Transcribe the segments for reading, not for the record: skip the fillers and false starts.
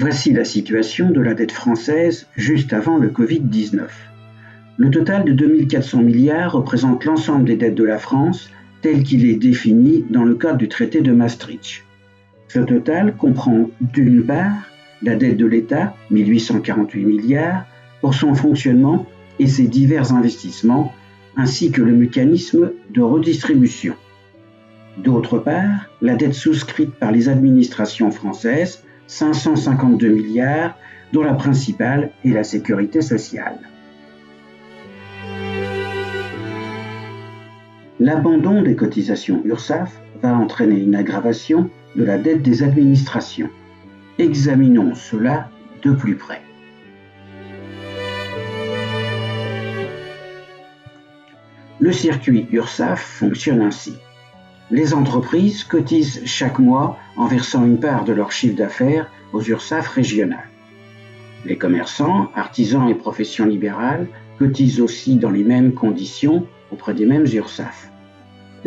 Voici la situation de la dette française juste avant le Covid-19. Le total de 2400 milliards représente l'ensemble des dettes de la France tel qu'il est défini dans le cadre du traité de Maastricht. Ce total comprend d'une part la dette de l'État, 1848 milliards, pour son fonctionnement et ses divers investissements, ainsi que le mécanisme de redistribution. D'autre part, la dette souscrite par les administrations françaises, 552 milliards, dont la principale est la sécurité sociale. L'abandon des cotisations URSSAF va entraîner une aggravation de la dette des administrations. Examinons cela de plus près. Le circuit URSSAF fonctionne ainsi. Les entreprises cotisent chaque mois en versant une part de leur chiffre d'affaires aux URSSAF régionales. Les commerçants, artisans et professions libérales cotisent aussi dans les mêmes conditions auprès des mêmes URSSAF.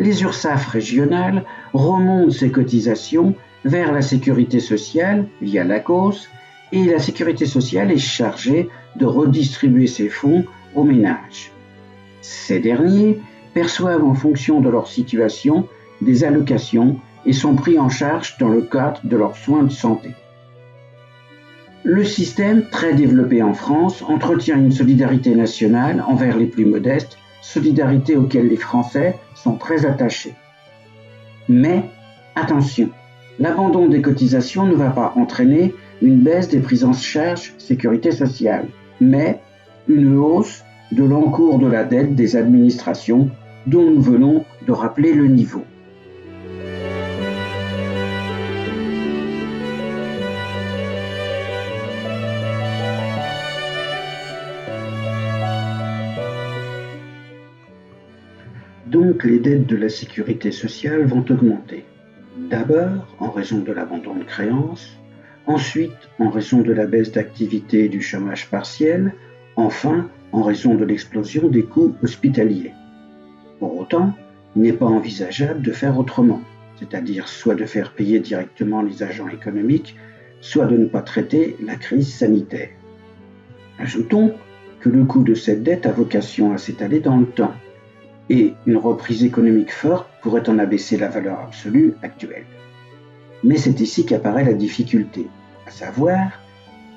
Les URSSAF régionales remontent ces cotisations vers la sécurité sociale via l'ACOSS et la sécurité sociale est chargée de redistribuer ces fonds aux ménages. Ces derniers perçoivent en fonction de leur situation des allocations et sont pris en charge dans le cadre de leurs soins de santé. Le système, très développé en France, entretient une solidarité nationale envers les plus modestes, solidarité auquel les Français sont très attachés. Mais, attention, l'abandon des cotisations ne va pas entraîner une baisse des prises en charge sécurité sociale, mais une hausse de l'encours de la dette des administrations dont nous venons de rappeler le niveau. Donc les dettes de la sécurité sociale vont augmenter. D'abord en raison de l'abandon de créances, ensuite en raison de la baisse d'activité et du chômage partiel, enfin en raison de l'explosion des coûts hospitaliers. Pour autant, il n'est pas envisageable de faire autrement, c'est-à-dire soit de faire payer directement les agents économiques, soit de ne pas traiter la crise sanitaire. Ajoutons que le coût de cette dette a vocation à s'étaler dans le temps, et une reprise économique forte pourrait en abaisser la valeur absolue actuelle. Mais c'est ici qu'apparaît la difficulté, à savoir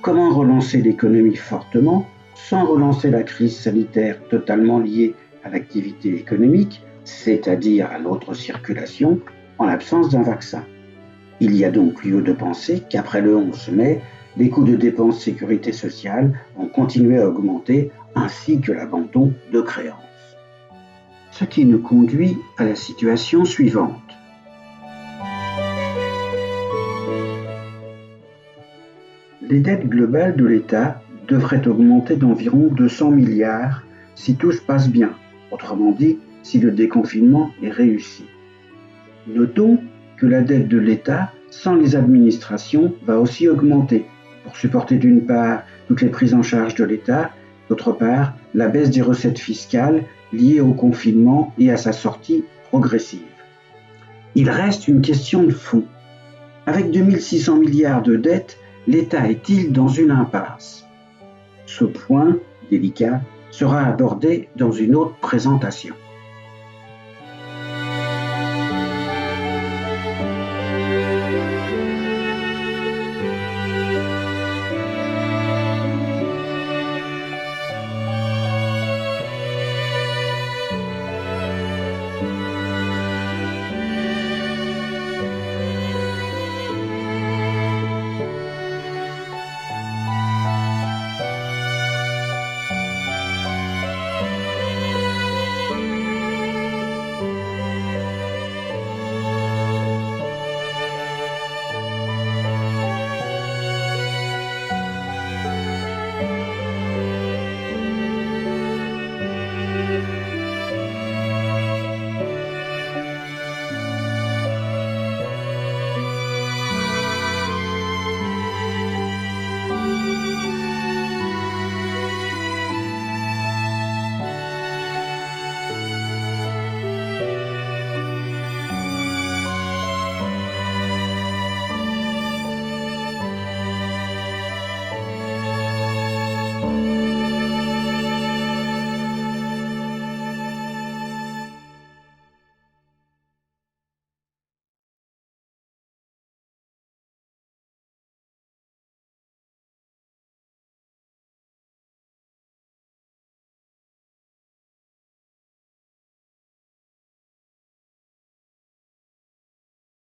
comment relancer l'économie fortement sans relancer la crise sanitaire totalement liée à l'activité économique, c'est-à-dire à l'autre circulation, en l'absence d'un vaccin. Il y a donc lieu de penser qu'après le 11 mai, les coûts de dépenses sécurité sociale vont continuer à augmenter ainsi que l'abandon de créances. Ce qui nous conduit à la situation suivante. Les dettes globales de l'État devraient augmenter d'environ 200 milliards si tout se passe bien, autrement dit, si le déconfinement est réussi. Notons que la dette de l'État sans les administrations va aussi augmenter pour supporter d'une part toutes les prises en charge de l'État, d'autre part la baisse des recettes fiscales liées au confinement et à sa sortie progressive. Il reste une question de fond. Avec 2600 milliards de dettes, l'État est-il dans une impasse ? Ce point délicat sera abordé dans une autre présentation.